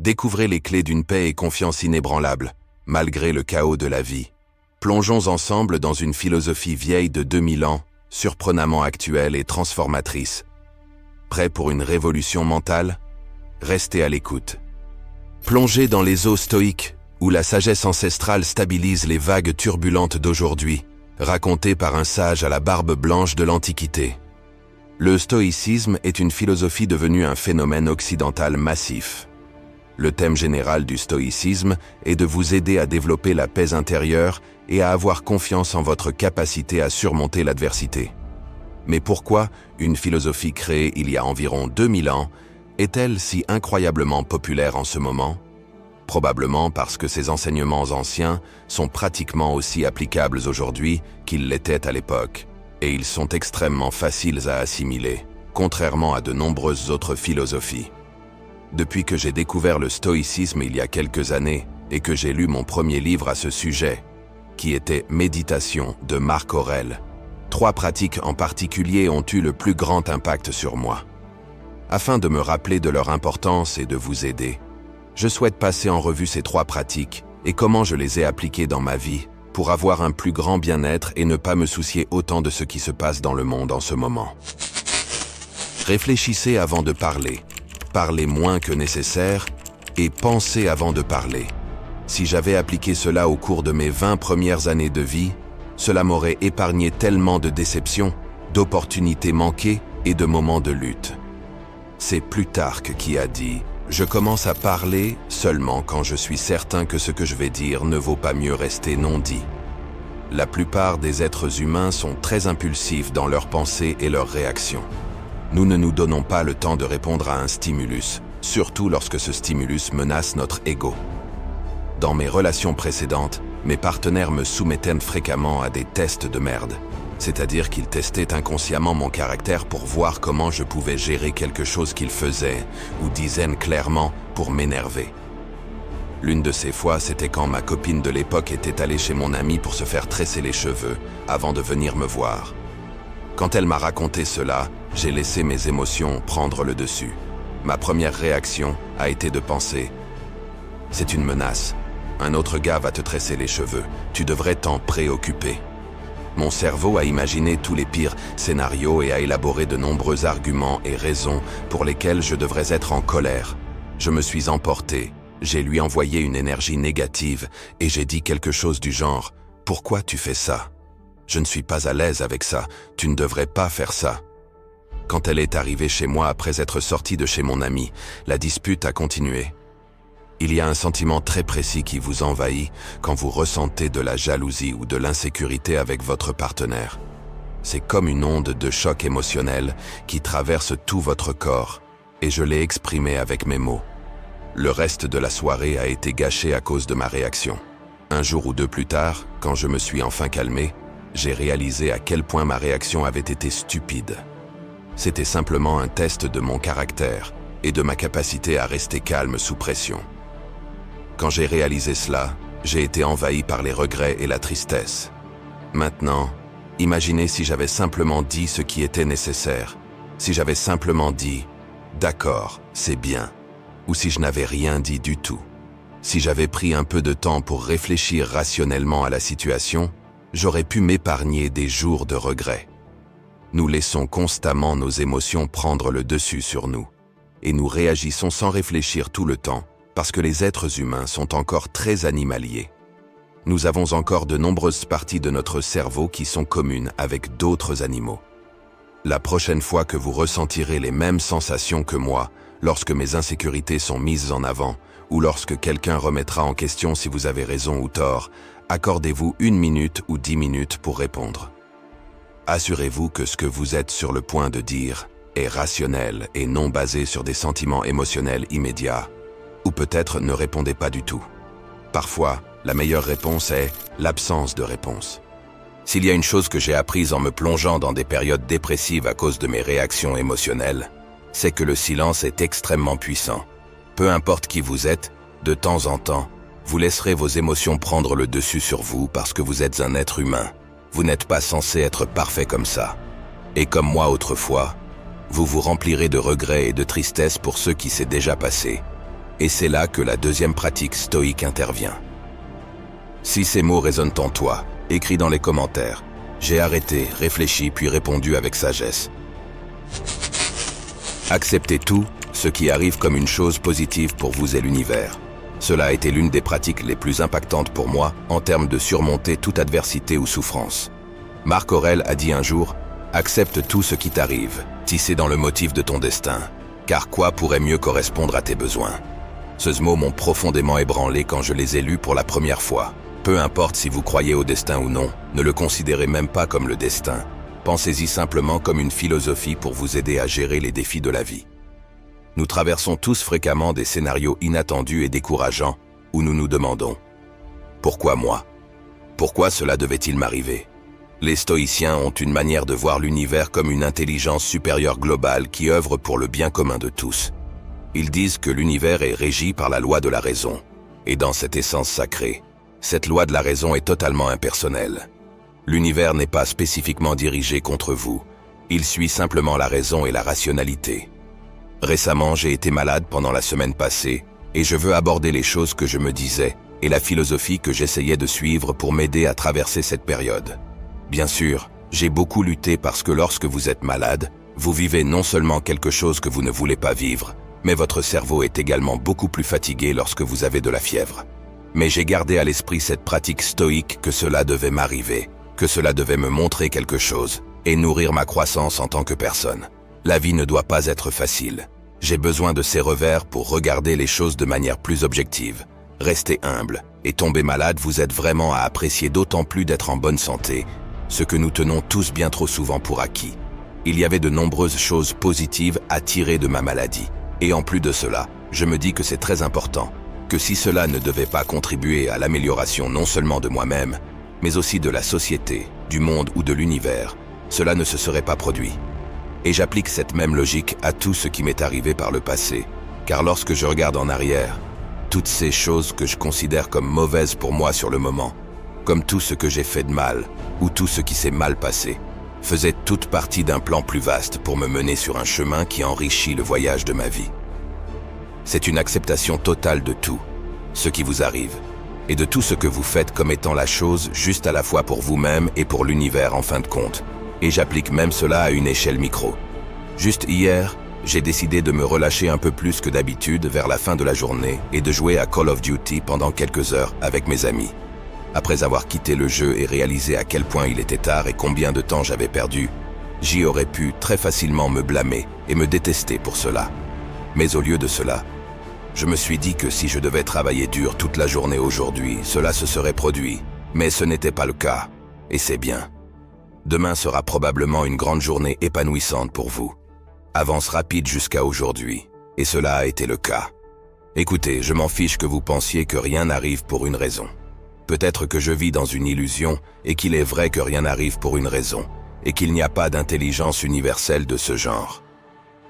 Découvrez les clés d'une paix et confiance inébranlables, malgré le chaos de la vie. Plongeons ensemble dans une philosophie vieille de 2000 ans, surprenamment actuelle et transformatrice. Prêt pour une révolution mentale? Restez à l'écoute. Plongez dans les eaux stoïques, où la sagesse ancestrale stabilise les vagues turbulentes d'aujourd'hui, racontées par un sage à la barbe blanche de l'Antiquité. Le stoïcisme est une philosophie devenue un phénomène occidental massif. Le thème général du stoïcisme est de vous aider à développer la paix intérieure et à avoir confiance en votre capacité à surmonter l'adversité. Mais pourquoi une philosophie créée il y a environ 2000 ans est-elle si incroyablement populaire en ce moment? Probablement parce que ces enseignements anciens sont pratiquement aussi applicables aujourd'hui qu'ils l'étaient à l'époque, et ils sont extrêmement faciles à assimiler, contrairement à de nombreuses autres philosophies. Depuis que j'ai découvert le stoïcisme il y a quelques années et que j'ai lu mon premier livre à ce sujet, qui était Méditation de Marc Aurèle, 3 pratiques en particulier ont eu le plus grand impact sur moi. Afin de me rappeler de leur importance et de vous aider, je souhaite passer en revue ces 3 pratiques et comment je les ai appliquées dans ma vie pour avoir un plus grand bien-être et ne pas me soucier autant de ce qui se passe dans le monde en ce moment. Réfléchissez avant de parler, parlez moins que nécessaire et pensez avant de parler. Si j'avais appliqué cela au cours de mes 20 premières années de vie, cela m'aurait épargné tellement de déceptions, d'opportunités manquées et de moments de lutte. C'est Plutarque qui a dit « Je commence à parler seulement quand je suis certain que ce que je vais dire ne vaut pas mieux rester non dit. » La plupart des êtres humains sont très impulsifs dans leurs pensées et leurs réactions. Nous ne nous donnons pas le temps de répondre à un stimulus, surtout lorsque ce stimulus menace notre ego. Dans mes relations précédentes, mes partenaires me soumettaient fréquemment à des tests de merde. C'est-à-dire qu'ils testaient inconsciemment mon caractère pour voir comment je pouvais gérer quelque chose qu'ils faisaient ou disaient clairement pour m'énerver. L'une de ces fois, c'était quand ma copine de l'époque était allée chez mon ami pour se faire tresser les cheveux avant de venir me voir. Quand elle m'a raconté cela, j'ai laissé mes émotions prendre le dessus. Ma première réaction a été de penser « C'est une menace. Un autre gars va te tresser les cheveux. Tu devrais t'en préoccuper. » Mon cerveau a imaginé tous les pires scénarios et a élaboré de nombreux arguments et raisons pour lesquels je devrais être en colère. Je me suis emporté, j'ai lui envoyé une énergie négative et j'ai dit quelque chose du genre « Pourquoi tu fais ça? Je ne suis pas à l'aise avec ça, tu ne devrais pas faire ça. » Quand elle est arrivée chez moi après être sortie de chez mon ami, la dispute a continué. Il y a un sentiment très précis qui vous envahit quand vous ressentez de la jalousie ou de l'insécurité avec votre partenaire. C'est comme une onde de choc émotionnel qui traverse tout votre corps, et je l'ai exprimé avec mes mots. Le reste de la soirée a été gâché à cause de ma réaction. Un jour ou 2 plus tard, quand je me suis enfin calmé, j'ai réalisé à quel point ma réaction avait été stupide. C'était simplement un test de mon caractère et de ma capacité à rester calme sous pression. Quand j'ai réalisé cela, j'ai été envahi par les regrets et la tristesse. Maintenant, imaginez si j'avais simplement dit ce qui était nécessaire, si j'avais simplement dit « D'accord, c'est bien », ou si je n'avais rien dit du tout. Si j'avais pris un peu de temps pour réfléchir rationnellement à la situation, j'aurais pu m'épargner des jours de regrets. Nous laissons constamment nos émotions prendre le dessus sur nous, et nous réagissons sans réfléchir tout le temps, parce que les êtres humains sont encore très animaliers. Nous avons encore de nombreuses parties de notre cerveau qui sont communes avec d'autres animaux. La prochaine fois que vous ressentirez les mêmes sensations que moi, lorsque mes insécurités sont mises en avant, ou lorsque quelqu'un remettra en question si vous avez raison ou tort, accordez-vous 1 minute ou 10 minutes pour répondre. Assurez-vous que ce que vous êtes sur le point de dire est rationnel et non basé sur des sentiments émotionnels immédiats. Ou peut-être ne répondez pas du tout. Parfois, la meilleure réponse est l'absence de réponse. S'il y a une chose que j'ai apprise en me plongeant dans des périodes dépressives à cause de mes réactions émotionnelles, c'est que le silence est extrêmement puissant. Peu importe qui vous êtes, de temps en temps, vous laisserez vos émotions prendre le dessus sur vous parce que vous êtes un être humain. Vous n'êtes pas censé être parfait comme ça. Et comme moi autrefois, vous vous remplirez de regrets et de tristesse pour ce qui s'est déjà passé. Et c'est là que la deuxième pratique stoïque intervient. Si ces mots résonnent en toi, écris dans les commentaires. J'ai arrêté, réfléchi, puis répondu avec sagesse. Acceptez tout, ce qui arrive comme une chose positive pour vous et l'univers. Cela a été l'une des pratiques les plus impactantes pour moi en termes de surmonter toute adversité ou souffrance. Marc Aurèle a dit un jour « Accepte tout ce qui t'arrive, tissé dans le motif de ton destin, car quoi pourrait mieux correspondre à tes besoins ?» Ces mots m'ont profondément ébranlé quand je les ai lus pour la première fois. Peu importe si vous croyez au destin ou non, ne le considérez même pas comme le destin. Pensez-y simplement comme une philosophie pour vous aider à gérer les défis de la vie. Nous traversons tous fréquemment des scénarios inattendus et décourageants où nous nous demandons « Pourquoi moi ? Pourquoi cela devait-il m'arriver ?» Les stoïciens ont une manière de voir l'univers comme une intelligence supérieure globale qui œuvre pour le bien commun de tous. Ils disent que l'univers est régi par la loi de la raison. Et dans cette essence sacrée, cette loi de la raison est totalement impersonnelle. L'univers n'est pas spécifiquement dirigé contre vous. Il suit simplement la raison et la rationalité. Récemment, j'ai été malade pendant la semaine passée et je veux aborder les choses que je me disais et la philosophie que j'essayais de suivre pour m'aider à traverser cette période. Bien sûr, j'ai beaucoup lutté parce que lorsque vous êtes malade, vous vivez non seulement quelque chose que vous ne voulez pas vivre, mais votre cerveau est également beaucoup plus fatigué lorsque vous avez de la fièvre. Mais j'ai gardé à l'esprit cette pratique stoïque que cela devait m'arriver, que cela devait me montrer quelque chose et nourrir ma croissance en tant que personne. La vie ne doit pas être facile. J'ai besoin de ces revers pour regarder les choses de manière plus objective. Restez humble et tomber malade vous aide vraiment à apprécier d'autant plus d'être en bonne santé, ce que nous tenons tous bien trop souvent pour acquis. Il y avait de nombreuses choses positives à tirer de ma maladie. Et en plus de cela, je me dis que c'est très important, que si cela ne devait pas contribuer à l'amélioration non seulement de moi-même, mais aussi de la société, du monde ou de l'univers, cela ne se serait pas produit. Et j'applique cette même logique à tout ce qui m'est arrivé par le passé, car lorsque je regarde en arrière, toutes ces choses que je considère comme mauvaises pour moi sur le moment, comme tout ce que j'ai fait de mal, ou tout ce qui s'est mal passé, faisaient toute partie d'un plan plus vaste pour me mener sur un chemin qui enrichit le voyage de ma vie. C'est une acceptation totale de tout, ce qui vous arrive, et de tout ce que vous faites comme étant la chose juste à la fois pour vous-même et pour l'univers en fin de compte. Et j'applique même cela à une échelle micro. Juste hier, j'ai décidé de me relâcher un peu plus que d'habitude vers la fin de la journée et de jouer à Call of Duty pendant quelques heures avec mes amis. Après avoir quitté le jeu et réalisé à quel point il était tard et combien de temps j'avais perdu, j'y aurais pu très facilement me blâmer et me détester pour cela. Mais au lieu de cela, je me suis dit que si je devais travailler dur toute la journée aujourd'hui, cela se serait produit. Mais ce n'était pas le cas, et c'est bien. Demain sera probablement une grande journée épanouissante pour vous. Avance rapide jusqu'à aujourd'hui, et cela a été le cas. Écoutez, je m'en fiche que vous pensiez que rien n'arrive pour une raison. Peut-être que je vis dans une illusion et qu'il est vrai que rien n'arrive pour une raison et qu'il n'y a pas d'intelligence universelle de ce genre.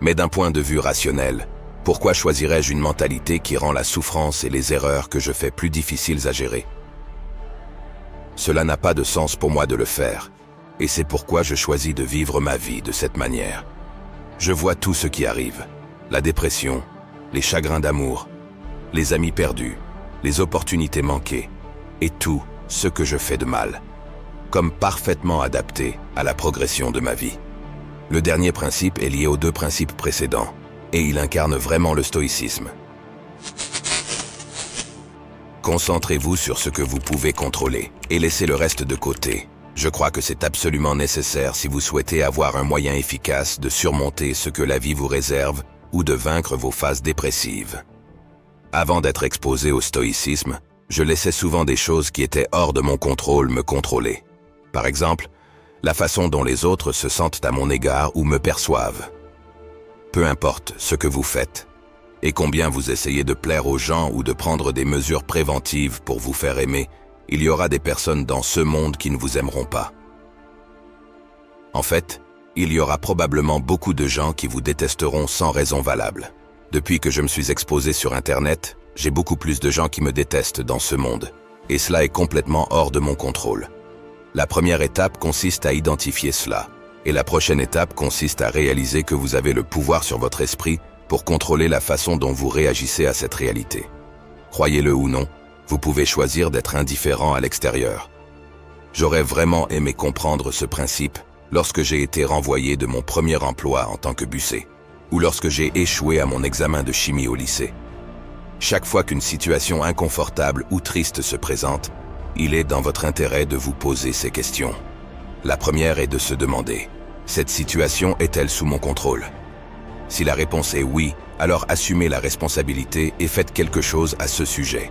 Mais d'un point de vue rationnel, pourquoi choisirais-je une mentalité qui rend la souffrance et les erreurs que je fais plus difficiles à gérer? Cela n'a pas de sens pour moi de le faire et c'est pourquoi je choisis de vivre ma vie de cette manière. Je vois tout ce qui arrive, la dépression, les chagrins d'amour, les amis perdus, les opportunités manquées, et tout ce que je fais de mal, comme parfaitement adapté à la progression de ma vie. Le dernier principe est lié aux deux principes précédents, et il incarne vraiment le stoïcisme. Concentrez-vous sur ce que vous pouvez contrôler, et laissez le reste de côté. Je crois que c'est absolument nécessaire si vous souhaitez avoir un moyen efficace de surmonter ce que la vie vous réserve ou de vaincre vos phases dépressives. Avant d'être exposé au stoïcisme, je laissais souvent des choses qui étaient hors de mon contrôle me contrôler. Par exemple, la façon dont les autres se sentent à mon égard ou me perçoivent. Peu importe ce que vous faites, et combien vous essayez de plaire aux gens ou de prendre des mesures préventives pour vous faire aimer, il y aura des personnes dans ce monde qui ne vous aimeront pas. En fait, il y aura probablement beaucoup de gens qui vous détesteront sans raison valable. Depuis que je me suis exposé sur Internet, j'ai beaucoup plus de gens qui me détestent dans ce monde, et cela est complètement hors de mon contrôle. La première étape consiste à identifier cela, et la prochaine étape consiste à réaliser que vous avez le pouvoir sur votre esprit pour contrôler la façon dont vous réagissez à cette réalité. Croyez-le ou non, vous pouvez choisir d'être indifférent à l'extérieur. J'aurais vraiment aimé comprendre ce principe lorsque j'ai été renvoyé de mon premier emploi en tant que bussé, ou lorsque j'ai échoué à mon examen de chimie au lycée. Chaque fois qu'une situation inconfortable ou triste se présente, il est dans votre intérêt de vous poser ces questions. La première est de se demander, cette situation est-elle sous mon contrôle? Si la réponse est oui, alors assumez la responsabilité et faites quelque chose à ce sujet.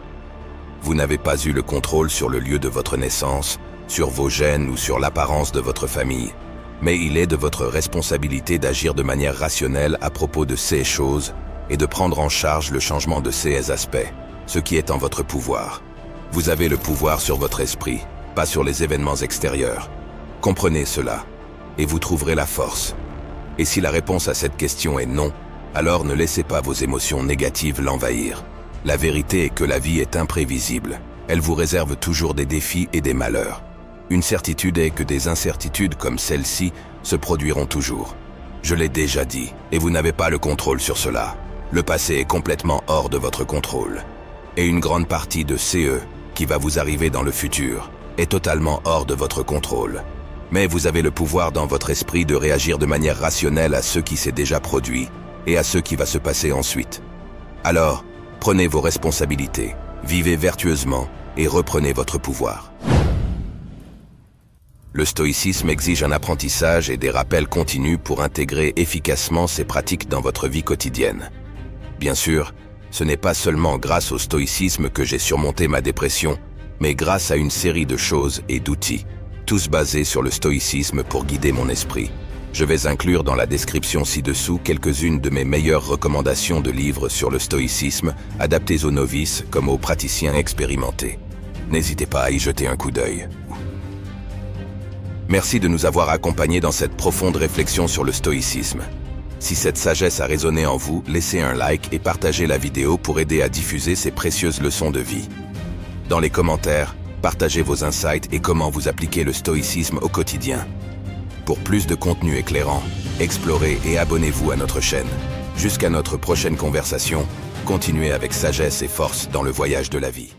Vous n'avez pas eu le contrôle sur le lieu de votre naissance, sur vos gènes ou sur l'apparence de votre famille, mais il est de votre responsabilité d'agir de manière rationnelle à propos de ces choses et de prendre en charge le changement de ces aspects, ce qui est en votre pouvoir. Vous avez le pouvoir sur votre esprit, pas sur les événements extérieurs. Comprenez cela, et vous trouverez la force. Et si la réponse à cette question est non, alors ne laissez pas vos émotions négatives l'envahir. La vérité est que la vie est imprévisible. Elle vous réserve toujours des défis et des malheurs. Une certitude est que des incertitudes comme celle-ci se produiront toujours. Je l'ai déjà dit, et vous n'avez pas le contrôle sur cela. Le passé est complètement hors de votre contrôle. Et une grande partie de ce qui va vous arriver dans le futur est totalement hors de votre contrôle. Mais vous avez le pouvoir dans votre esprit de réagir de manière rationnelle à ce qui s'est déjà produit et à ce qui va se passer ensuite. Alors, prenez vos responsabilités, vivez vertueusement et reprenez votre pouvoir. Le stoïcisme exige un apprentissage et des rappels continus pour intégrer efficacement ces pratiques dans votre vie quotidienne. Bien sûr, ce n'est pas seulement grâce au stoïcisme que j'ai surmonté ma dépression, mais grâce à une série de choses et d'outils, tous basés sur le stoïcisme pour guider mon esprit. Je vais inclure dans la description ci-dessous quelques-unes de mes meilleures recommandations de livres sur le stoïcisme, adaptés aux novices comme aux praticiens expérimentés. N'hésitez pas à y jeter un coup d'œil. Merci de nous avoir accompagnés dans cette profonde réflexion sur le stoïcisme. Si cette sagesse a résonné en vous, laissez un like et partagez la vidéo pour aider à diffuser ces précieuses leçons de vie. Dans les commentaires, partagez vos insights et comment vous appliquez le stoïcisme au quotidien. Pour plus de contenu éclairant, explorez et abonnez-vous à notre chaîne. Jusqu'à notre prochaine conversation, continuez avec sagesse et force dans le voyage de la vie.